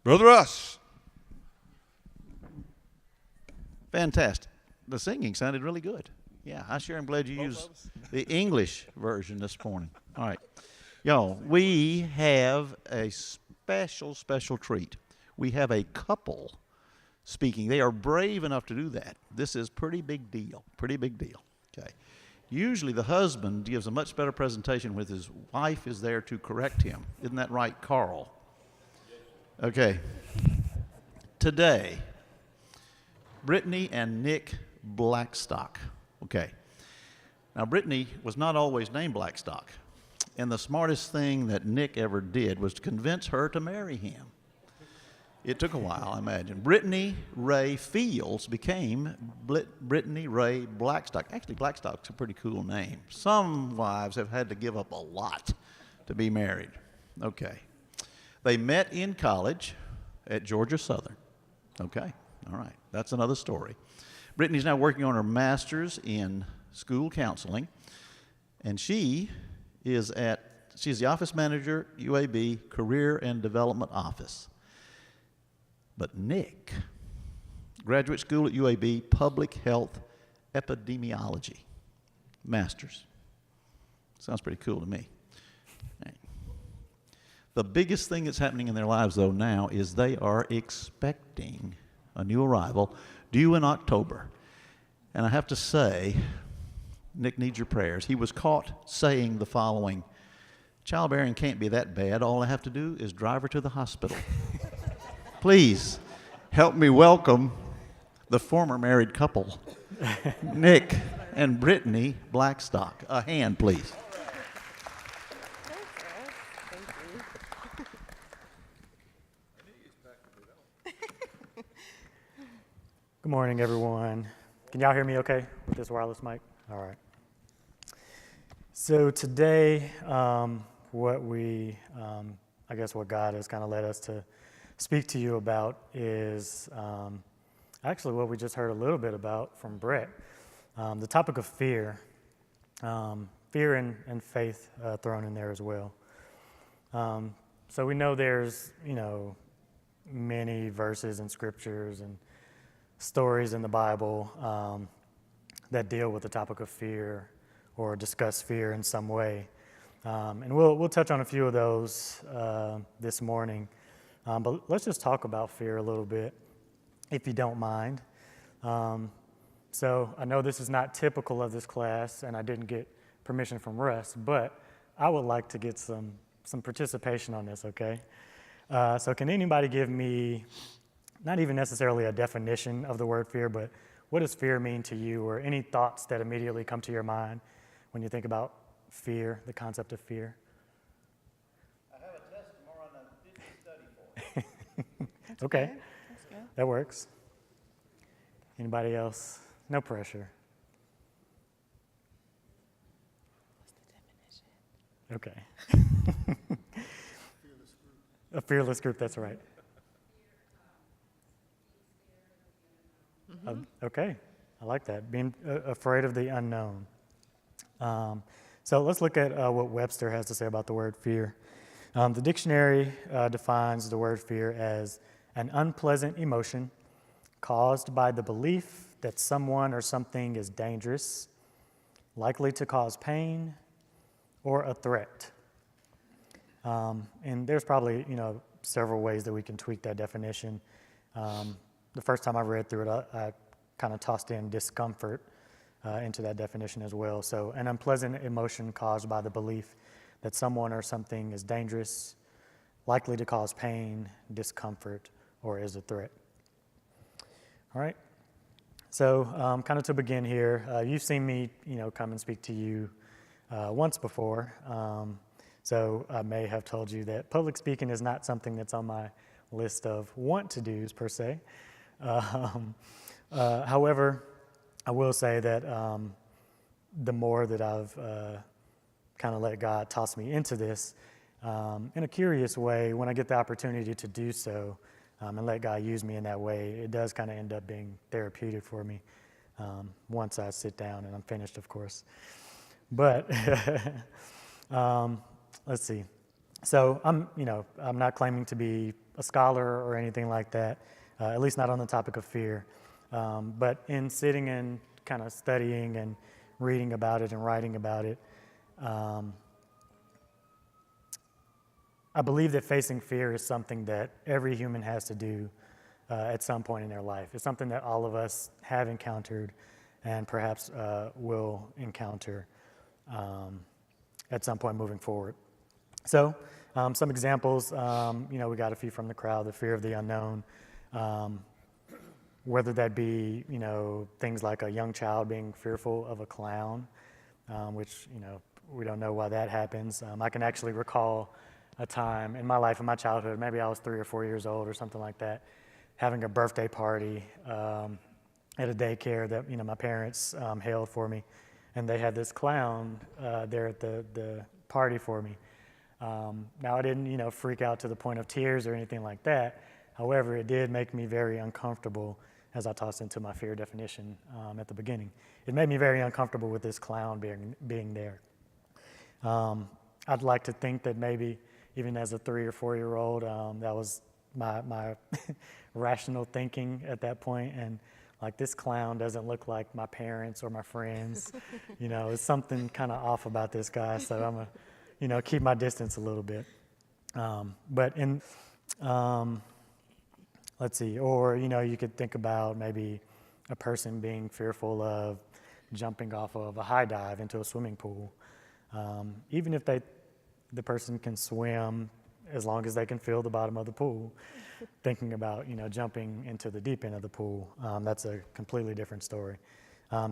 Brother Us. Fantastic. The singing sounded really good. Yeah, I sure am glad you used the English version this morning. All right. Y'all, we have a special treat. We have a couple speaking. They are brave enough to do that. This is pretty big deal. Pretty big deal. Okay. Usually the husband gives a much better presentation with his wife is there to correct him. Isn't that right, Carl? Okay. Today, Britney and Nick Blackstock. Okay. Now, Britney was not always named Blackstock. And the smartest thing that Nick ever did was to convince her to marry him. It took a while, I imagine. Brittany Ray Fields became Brittany Ray Blackstock. Actually, Blackstock's a pretty cool name. Some wives have had to give up a lot to be married. Okay. They met in college at Georgia Southern. Okay. All right. That's another story. Brittany's now working on her master's in school counseling, and she's the office manager, UAB, Career and Development Office. But Nick, graduate school at UAB, Public Health Epidemiology, master's. Sounds pretty cool to me. Right. The biggest thing that's happening in their lives, though, now is they are expecting a new arrival due in October. And I have to say, Nick needs your prayers. He was caught saying the following: childbearing can't be that bad. All I have to do is drive her to the hospital. Please help me welcome the former married couple, Nick and Brittany Blackstock. A hand, please. Good morning, everyone. Can y'all hear me okay with this wireless mic? All right. So today, what God has kind of led us to speak to you about is actually what we just heard a little bit about from Brett. The topic of fear, fear and faith thrown in there as well. So we know there's, many verses and scriptures and stories in the Bible that deal with the topic of fear or discuss fear in some way. And we'll touch on a few of those this morning. But let's just talk about fear a little bit, if you don't mind. So I know this is not typical of this class, and I didn't get permission from Russ, but I would like to get some participation on this, okay? So can anybody give me, not even necessarily a definition of the word fear, but what does fear mean to you, or any thoughts that immediately come to your mind when you think about fear, the concept of fear? Okay, that works. Anybody else? No pressure. What's the definition? Okay. A fearless group, that's right. Okay, I like that. Being afraid of the unknown. So let's look at what Webster has to say about the word fear. The dictionary defines the word fear as an unpleasant emotion caused by the belief that someone or something is dangerous, likely to cause pain, or a threat. And there's probably, several ways that we can tweak that definition. The first time I read through it, I kind of tossed in discomfort into that definition as well. So an unpleasant emotion caused by the belief that someone or something is dangerous, likely to cause pain, discomfort, or is a threat. All right. So kind of to begin here, you've seen me, come and speak to you once before. So I may have told you that public speaking is not something that's on my list of want-to-dos per se. However, I will say that the more that I've kind of let God toss me into this, in a curious way, when I get the opportunity to do so and let God use me in that way, it does kind of end up being therapeutic for me once I sit down and I'm finished, of course. But let's see. So I'm not claiming to be a scholar or anything like that, at least not on the topic of fear. But in sitting and kind of studying and reading about it and writing about it, I believe that facing fear is something that every human has to do at some point in their life. It's something that all of us have encountered and perhaps will encounter at some point moving forward. So some examples, we got a few from the crowd: the fear of the unknown, whether that be, things like a young child being fearful of a clown, which, we don't know why that happens. I can actually recall a time in my life, in my childhood, maybe I was 3 or 4 years old or something like that, having a birthday party at a daycare that, my parents held for me. And they had this clown there at the party for me. Now, I didn't, freak out to the point of tears or anything like that. However, it did make me very uncomfortable as I tossed into my fear definition at the beginning. It made me very uncomfortable with this clown being there. I'd like to think that maybe even as a 3 or 4 year old, that was my rational thinking at that point. And like, this clown doesn't look like my parents or my friends. It's something kind of off about this guy. So I'm gonna, keep my distance a little bit. But let's see, or, you could think about maybe a person being fearful of jumping off of a high dive into a swimming pool. Even if the person can swim, as long as they can feel the bottom of the pool, thinking about, jumping into the deep end of the pool, that's a completely different story.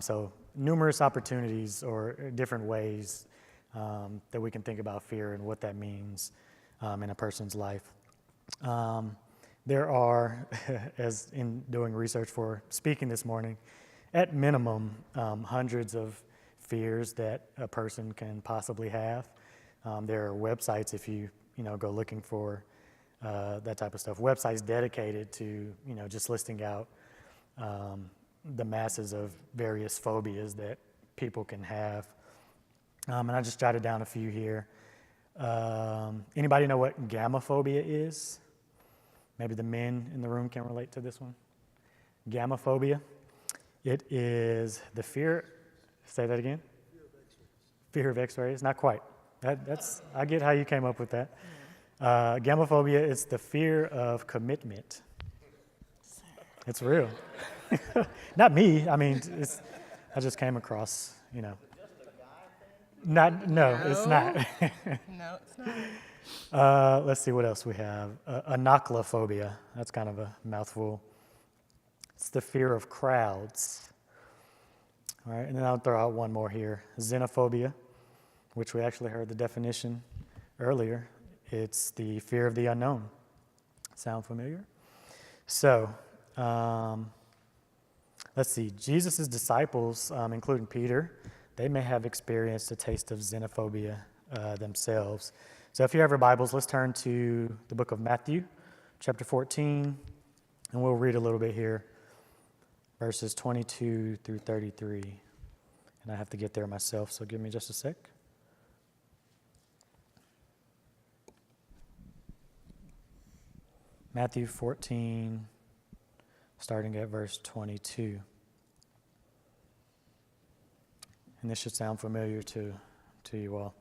So numerous opportunities or different ways that we can think about fear and what that means in a person's life. There are, as in doing research for speaking this morning, at minimum, hundreds of fears that a person can possibly have. There are websites, if you go looking for that type of stuff, websites dedicated to just listing out the masses of various phobias that people can have. And I just jotted down a few here. Anybody know what gamophobia is? Maybe the men in the room can relate to this one. Gamophobia. It is the fear. Say that again. Fear of X-rays. Not quite. That's. I get how you came up with that. Gamophobia is the fear of commitment. It's real. Not me. I mean, I just came across. No, it's not. No, it's not. Let's see what else we have. Anoclophobia. That's kind of a mouthful. It's the fear of crowds. All right, and then I'll throw out one more here. Xenophobia, which we actually heard the definition earlier. It's the fear of the unknown. Sound familiar? So, let's see. Jesus' disciples, including Peter, they may have experienced a taste of xenophobia themselves. So if you have your Bibles, let's turn to the book of Matthew, chapter 14, and we'll read a little bit here, verses 22 through 33. And I have to get there myself, so give me just a sec. Matthew 14, starting at verse 22. And this should sound familiar to you all.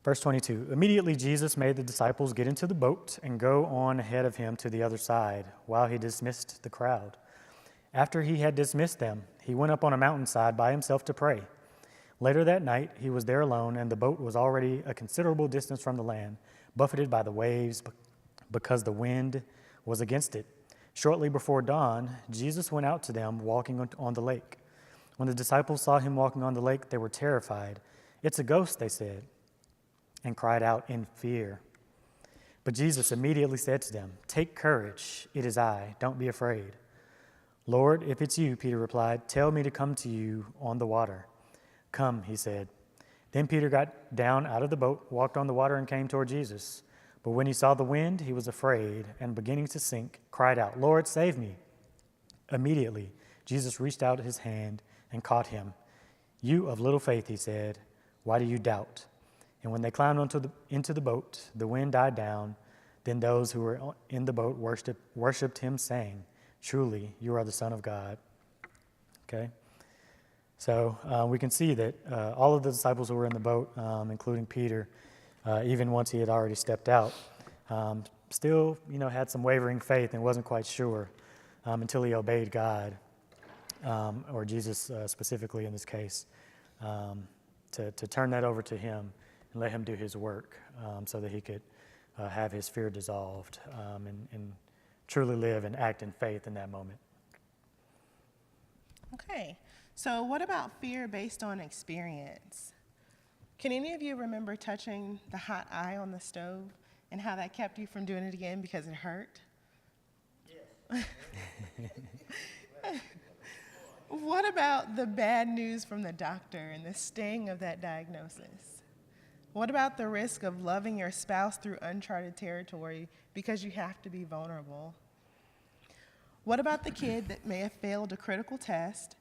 Verse 22, immediately Jesus made the disciples get into the boat and go on ahead of him to the other side while he dismissed the crowd. After he had dismissed them, he went up on a mountainside by himself to pray. Later that night, he was there alone, and the boat was already a considerable distance from the land, buffeted by the waves because the wind was against it. Shortly before dawn, Jesus went out to them walking on the lake. When the disciples saw him walking on the lake, they were terrified. "It's a ghost," they said, and cried out in fear. But Jesus immediately said to them, "Take courage, it is I, don't be afraid." "Lord, if it's you," Peter replied, "tell me to come to you on the water." "Come," he said. Then Peter got down out of the boat, walked on the water, and came toward Jesus. But when he saw the wind, he was afraid, and beginning to sink, cried out, "Lord, save me." Immediately, Jesus reached out his hand and caught him. "You of little faith," he said, "why do you doubt?" And when they climbed into the boat, the wind died down. Then those who were in the boat worshipped him, saying, "Truly, you are the Son of God." Okay? So we can see that all of the disciples who were in the boat, including Peter, even once he had already stepped out, still, had some wavering faith and wasn't quite sure until he obeyed God, or Jesus specifically in this case, to turn that over to him and let him do his work so that he could have his fear dissolved and truly live and act in faith in that moment. Okay, so what about fear based on experience? Can any of you remember touching the hot eye on the stove and how that kept you from doing it again because it hurt? Yes. What about the bad news from the doctor and the sting of that diagnosis? What about the risk of loving your spouse through uncharted territory because you have to be vulnerable? What about the kid that may have failed a critical test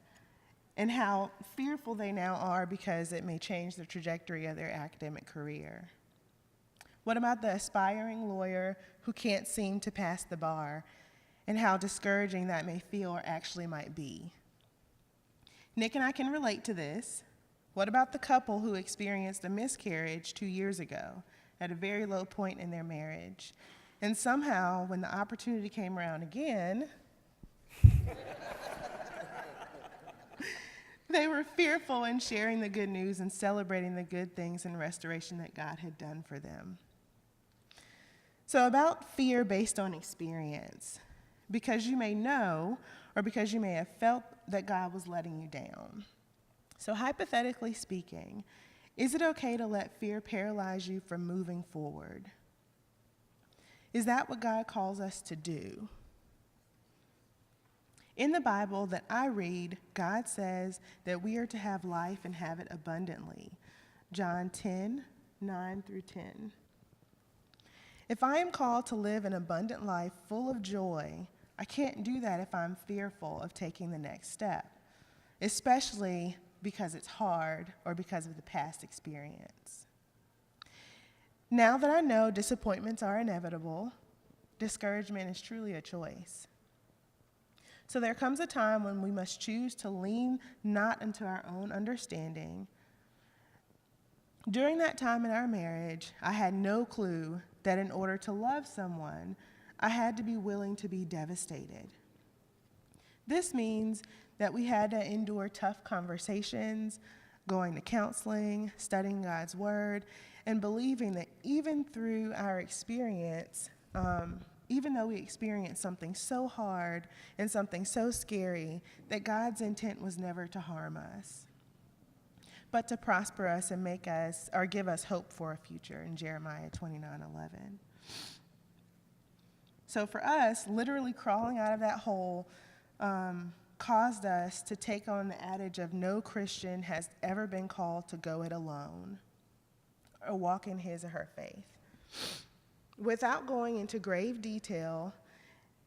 and how fearful they now are because it may change the trajectory of their academic career? What about the aspiring lawyer who can't seem to pass the bar and how discouraging that may feel or actually might be? Nick and I can relate to this. What about the couple who experienced a miscarriage 2 years ago at a very low point in their marriage? And somehow, when the opportunity came around again, they were fearful in sharing the good news and celebrating the good things and restoration that God had done for them. So about fear based on experience, because you may know or because you may have felt that God was letting you down. So hypothetically speaking, is it okay to let fear paralyze you from moving forward? Is that what God calls us to do? In the Bible that I read, God says that we are to have life and have it abundantly. John 10:9-10. If I am called to live an abundant life full of joy, I can't do that if I'm fearful of taking the next step, especially because it's hard or because of the past experience. Now that I know disappointments are inevitable, discouragement is truly a choice. So there comes a time when we must choose to lean not into our own understanding. During that time in our marriage, I had no clue that in order to love someone, I had to be willing to be devastated. This means that we had to endure tough conversations, going to counseling, studying God's word, and believing that even through our experience, even though we experienced something so hard and something so scary, that God's intent was never to harm us, but to prosper us and make us, or give us hope for a future in Jeremiah 29:11. So for us, literally crawling out of that hole caused us to take on the adage of no Christian has ever been called to go it alone or walk in his or her faith. Without going into grave detail,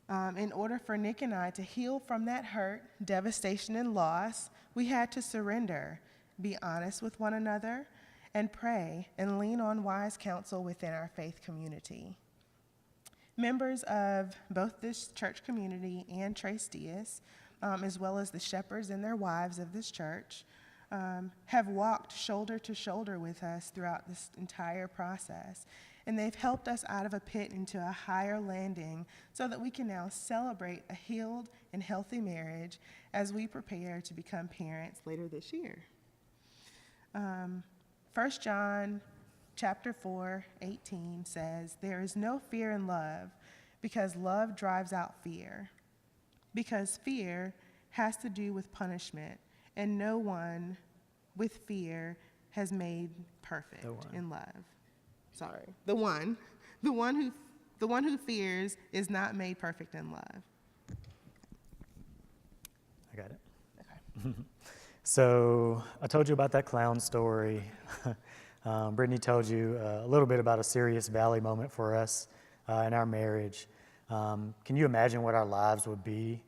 in order for Nick and I to heal from that hurt, devastation, and loss, we had to surrender, be honest with one another, and pray and lean on wise counsel within our faith community. Members of both this church community and Trace Diaz, as well as the shepherds and their wives of this church, have walked shoulder to shoulder with us throughout this entire process. And they've helped us out of a pit into a higher landing so that we can now celebrate a healed and healthy marriage as we prepare to become parents later this year. 1 John chapter 4:18 says, "There is no fear in love, because love drives out fear. Because fear has to do with punishment, and no one with fear has made perfect in love." Sorry, the one who fears is not made perfect in love. I got it. Okay. So I told you about that clown story. Brittany told you a little bit about a serious valley moment for us in our marriage. Can you imagine what our lives would be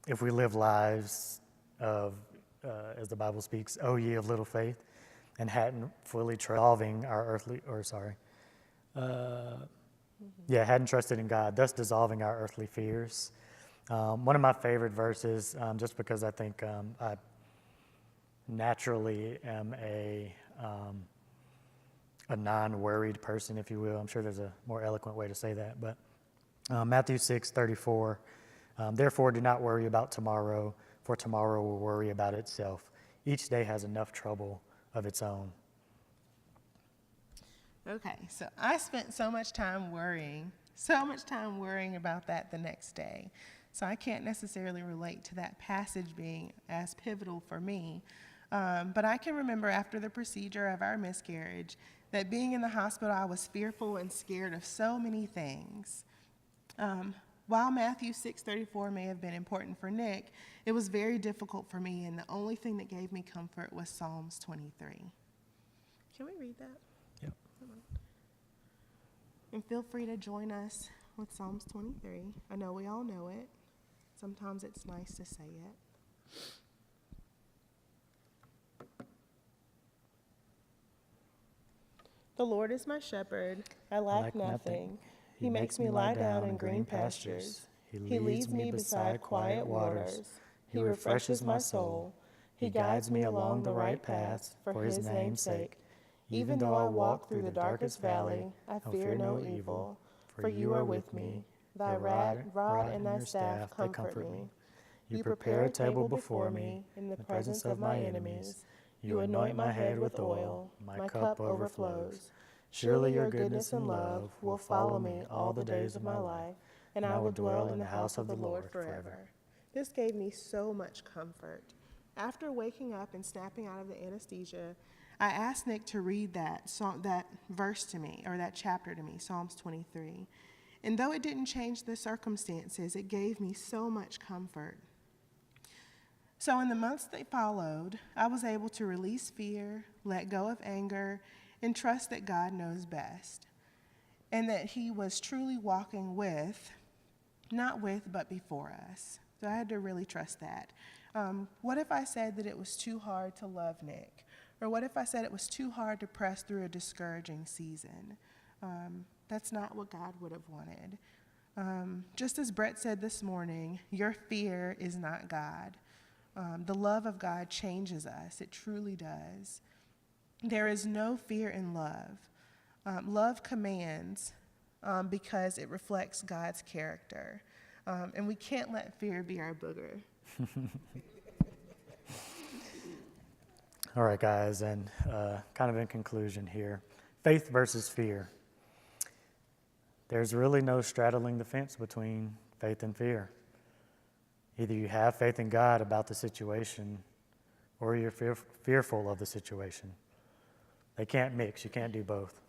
if we lived lives of, as the Bible speaks, "O ye of little faith," and hadn't fully resolving our hadn't trusted in God, thus dissolving our earthly fears. One of my favorite verses, just because I think I naturally am a non-worried person, if you will. I'm sure there's a more eloquent way to say that, but Matthew 6:34. Therefore, do not worry about tomorrow, for tomorrow will worry about itself. Each day has enough trouble of its own. Okay, so I spent so much time worrying about that the next day. So I can't necessarily relate to that passage being as pivotal for me. But I can remember after the procedure of our miscarriage that being in the hospital, I was fearful and scared of so many things. While Matthew 6:34 may have been important for Nick, it was very difficult for me, and the only thing that gave me comfort was Psalms 23. Can we read that? Yep. And feel free to join us with Psalms 23. I know we all know it. Sometimes it's nice to say it. The Lord is my shepherd. I lack nothing. He makes me lie down in green pastures. He leads me beside quiet waters. He refreshes my soul. He guides me along the right path for his name's sake. Even though I walk through the darkest valley, I fear no evil, for you are with me. Thy rod and thy staff comfort me. You prepare a table before me in the presence of my enemies. You anoint my head with oil. My cup overflows. Surely your goodness and love will follow me all the days of my life, and I will dwell in the house of the Lord forever. This gave me so much comfort. After waking up and snapping out of the anesthesia, I asked Nick to read that verse to me, or that chapter to me, Psalms 23. And though it didn't change the circumstances, it gave me so much comfort. So in the months that followed, I was able to release fear, let go of anger, and trust that God knows best, and that he was truly walking with, not with, but before us. So I had to really trust that. What if I said that it was too hard to love Nick? Or what if I said it was too hard to press through a discouraging season? That's not what God would have wanted. Just as Brett said this morning, your fear is not God. The love of God changes us. It truly does. There is no fear in love. Love commands because it reflects God's character. And we can't let fear be our booger. All right, guys, and kind of in conclusion here, faith versus fear. There's really no straddling the fence between faith and fear. Either you have faith in God about the situation, or you're fearful of the situation. They can't mix. You can't do both.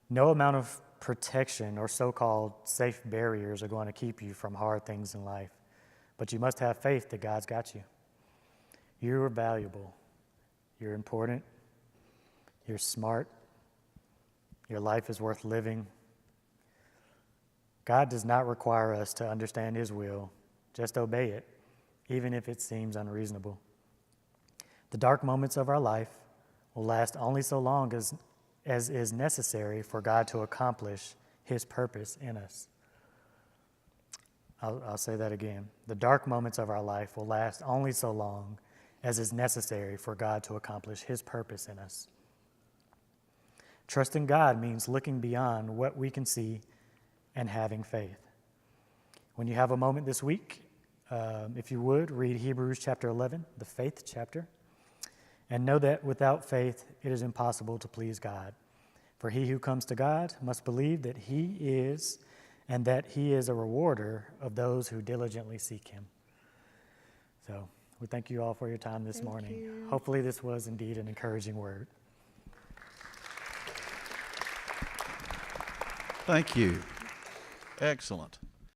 No amount of protection or so-called safe barriers are going to keep you from hard things in life, but you must have faith that God's got you. You are valuable. You're important. You're smart. Your life is worth living. God does not require us to understand his will. Just obey it, even if it seems unreasonable. The dark moments of our life will last only so long as is necessary for God to accomplish his purpose in us. I'll say that again. The dark moments of our life will last only so long as is necessary for God to accomplish his purpose in us. Trusting God means looking beyond what we can see and having faith. When you have a moment this week, if you would, read Hebrews chapter 11, the faith chapter, and know that without faith it is impossible to please God. For he who comes to God must believe that he is, and that he is a rewarder of those who diligently seek him. So we thank you all for your time this morning. You. Hopefully this was indeed an encouraging word. Thank you. Excellent.